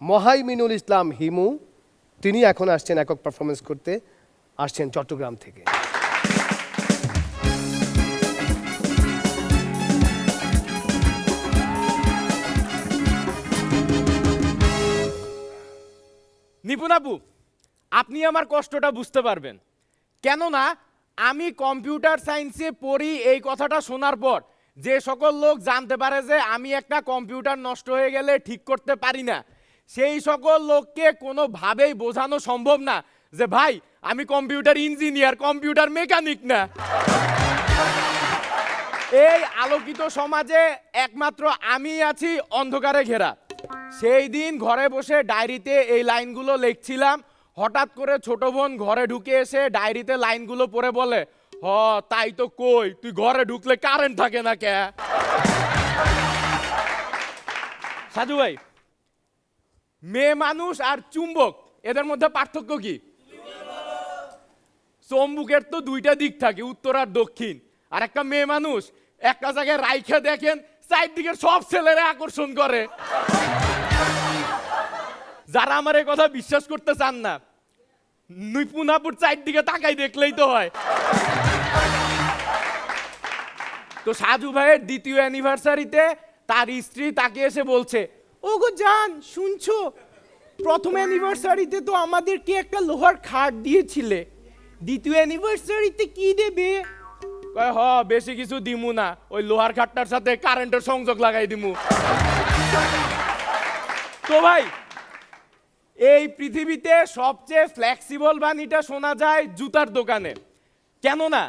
মহাইমিনুল ইসলাম হিমু, তিনি এখন আসছেন একক পারফরমেন্স করতে, আসছেন চট্টগ্রাম থেকে। নিপুণ আপু, আপনি আমার কষ্টটা বুঝতে পারবেন, কেননা আমি কম্পিউটার সায়েন্সে পড়ি এই কথাটা শোনার পর যে সকল লোক জানতে পারে যে আমি একটা কম্পিউটার নষ্ট হয়ে গেলে ঠিক করতে পারি না, সেই সকল লোককে কোনোভাবেই বোঝানো সম্ভব না যে ভাই আমি কম্পিউটার ইঞ্জিনিয়ার, কম্পিউটার মেকানিক না। এই আলোকিত সমাজে একমাত্র আমি আছি অন্ধকারে ঘেরা। সেই দিন ঘরে বসে ডায়েরিতে এই লাইনগুলো লিখছিলাম, হঠাৎ করে ছোট বোন ঘরে ঢুকে এসে ডায়েরিতে লাইনগুলো পড়ে বলে, হ তাই তো কই, তুই ঘরে ঢুকলে কারেন্ট থাকে না কে? সাজু ভাই, মেয়ে মানুষ আর চুম্বক এদের মধ্যে পার্থক্য কি? চুম্বকের তো দুইটা দিক থাকে, উত্তর আর দক্ষিণ। আর একটা মেয়ে মানুষ একটা জায়গায় রাইখে দেখেন চারদিকের সব ছেলেরা আকর্ষণ করে। যারা আমার এই কথা বিশ্বাস করতে চান না, নিপুণাপুর চারদিকে তাকাই দেখলেই তো হয়। তো সাজু ভাইয়ের দ্বিতীয় অ্যানিভার্সারিতে তার স্ত্রী তাকে এসে বলছে, ওগো জান শুনছো, প্রথম অ্যানিভার্সারিতে তো আমাদেরকে একটা লোহার খাট দিয়েছিলে, দ্বিতীয় অ্যানিভার্সারিতে কি দেবে? কয় হ বেশি কিছু দিমু না, ওই লোহার খাটটার সাথে কারেন্টের সংযোগ লাগাই দিমু। তো ভাই, এই পৃথিবীতে সবচেয়ে ফ্লেক্সিবল বাণীটা শোনা যায় জুতার দোকানে। কেননা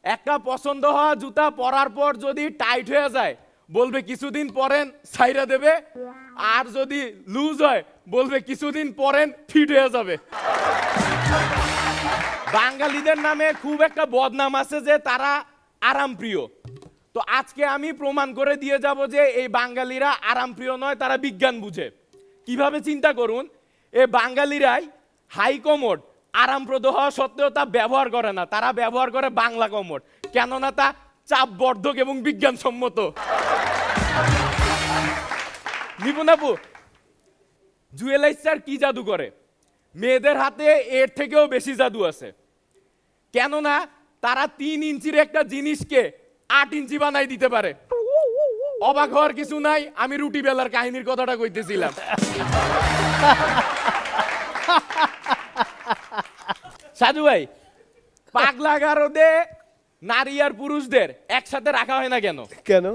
একটা পছন্দ হওয়া জুতা পরার পর যদি টাইট হয়ে যায় বলবে কিছুদিন পরেন ছাইরা দেবে, আর যদি লুজ হয় বলবে কিছুদিন পরেন ফিট হয়ে যাবে। বাঙালিদের নামে খুব একটা বদনাম আছে যে তারা আরামপ্রিয়। তো আজকে আমি প্রমাণ করে দিয়ে যাব যে এই বাঙালিরা আরামপ্রিয় নয়, তারা বিজ্ঞান বুঝে। কিভাবে চিন্তা করুন, এই বাঙালিরাই হাই কমোড আরামপ্রদ হওয়া সত্ত্বেও তা ব্যবহার করে না, তারা ব্যবহার করে বাংলা কমোড, কেননা তা চাপবর্ধক এবং বিজ্ঞানসম্মত। নিপুণ আপু, জুয়েলাইজার কি জাদু করে? মেয়েদের হাতে এর থেকেও বেশি জাদু আছে, কেননা তারা 3 ইঞ্চির একটা জিনিসকে 8 ইঞ্চি বানাই দিতে পারে। অবাক হওয়ার কিছু নাই, আমি রুটি বেলার কাহিনীর কথাটা কইতেছিলাম। সাজু ভাই, পাগলা গারদে নারী আর পুরুষদের একসাথে রাখা হয় না কেন? কেন?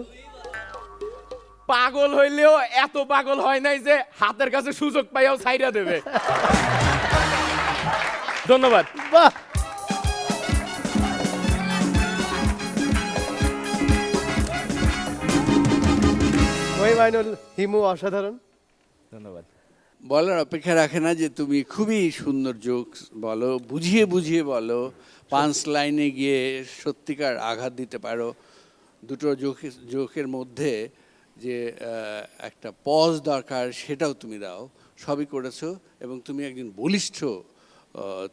পাগল হইলেও এত পাগল হয় নাই যে হাতের কাছে সুযোগ পাইয়াও ছাইরা দেবে। ধন্যবাদ। বাহ, মহাইমিনুল হিমু অসাধারণ। ধন্যবাদ। বলার অপেক্ষা রাখে না যে তুমি খুবই সুন্দর জোকস বলো, বুঝিয়ে বুঝিয়ে বলো, পাঁচ লাইনে গিয়ে সত্যিকার আঘাত দিতে পারো। দুটো জোকের মধ্যে যে একটা পজ দরকার সেটাও তুমি দাও, সবই করেছো। এবং তুমি একজন বলিষ্ঠ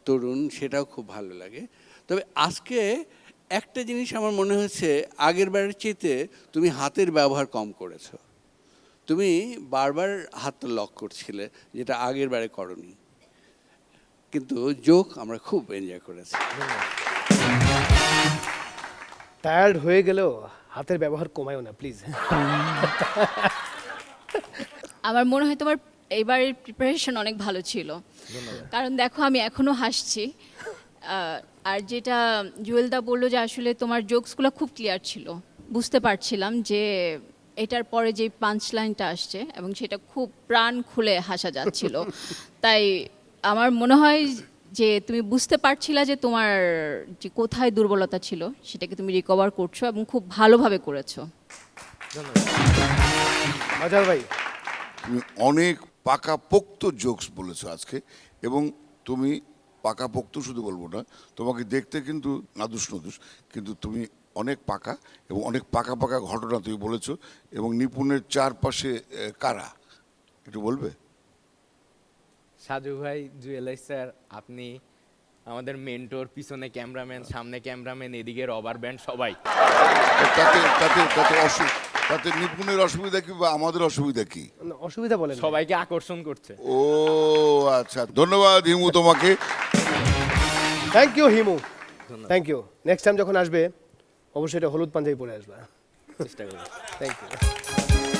তরুণ, সেটাও খুব ভালো লাগে। তবে আজকে একটা জিনিস আমার মনে হয়েছে, আগের বারের চেয়েতে তুমি হাতের ব্যবহার কম করেছো। তুমি বারবার হাত লক করছিলে, যেটা আগের বারে করনি, কিন্তু জোক আমরা খুব এনজয় করেছি। টায়ার্ড হয়ে গেলেও হাতের ব্যবহার কমায়ও না প্লিজ। আমার মনে হয় তোমার এবারের প্রিপারেশন অনেক ভালো ছিল, কারণ দেখো আমি এখনো হাসছি। আর যেটা জুয়েলদা বললো যে আসলে তোমার জোকসগুলো খুব ক্লিয়ার ছিল, বুঝতে পারছিলাম যে এটার পরে যে পাঞ্চ লাইনটা আসছে এবং সেটা খুব প্রাণ খুলে হাসা যাচ্ছিল। তাই আমার মনে হয় যে তুমি বুঝতে পারছিলা যে তোমার যে কোথায় দুর্বলতা ছিল সেটাকে তুমি রিকভার করছো এবং খুব ভালোভাবে করেছো। মাজার ভাই, তুমি অনেক পাকাপোক্ত জোকস বলেছো আজকে, এবং তুমি পাকাপোক্ত শুধু বলবো না, তোমাকে দেখতে কিন্তু নাদুস নদুস, কিন্তু তুমি অনেক পাকা এবং অনেক পাকা পাকা ঘটনা তুমি বলেছো। এবং নিপুণের চারপাশে কারা একটু বলবে? সাজু ভাই, জুয়েলাইজার, আপনি আমাদের মেন্টর, পিছনে ক্যামেরাম্যান, সামনে ক্যামেরাম্যান, এদিকে রবার ব্যান্ড, সবাই। তাতে তাতে তাতে তাতে নিপুণের অসুবিধা কি বা আমাদের অসুবিধা কি? অসুবিধা বলেন না। সবাইকে আকর্ষণ করছে। ও আচ্ছা, ধন্যবাদ হিমু তোমাকে। Thank you Himu, thank you. Next time যখন আসবে অবশ্যই এটা হলুদ পাঞ্জাবি পরে আসবে। চেষ্টা করি। Thank you.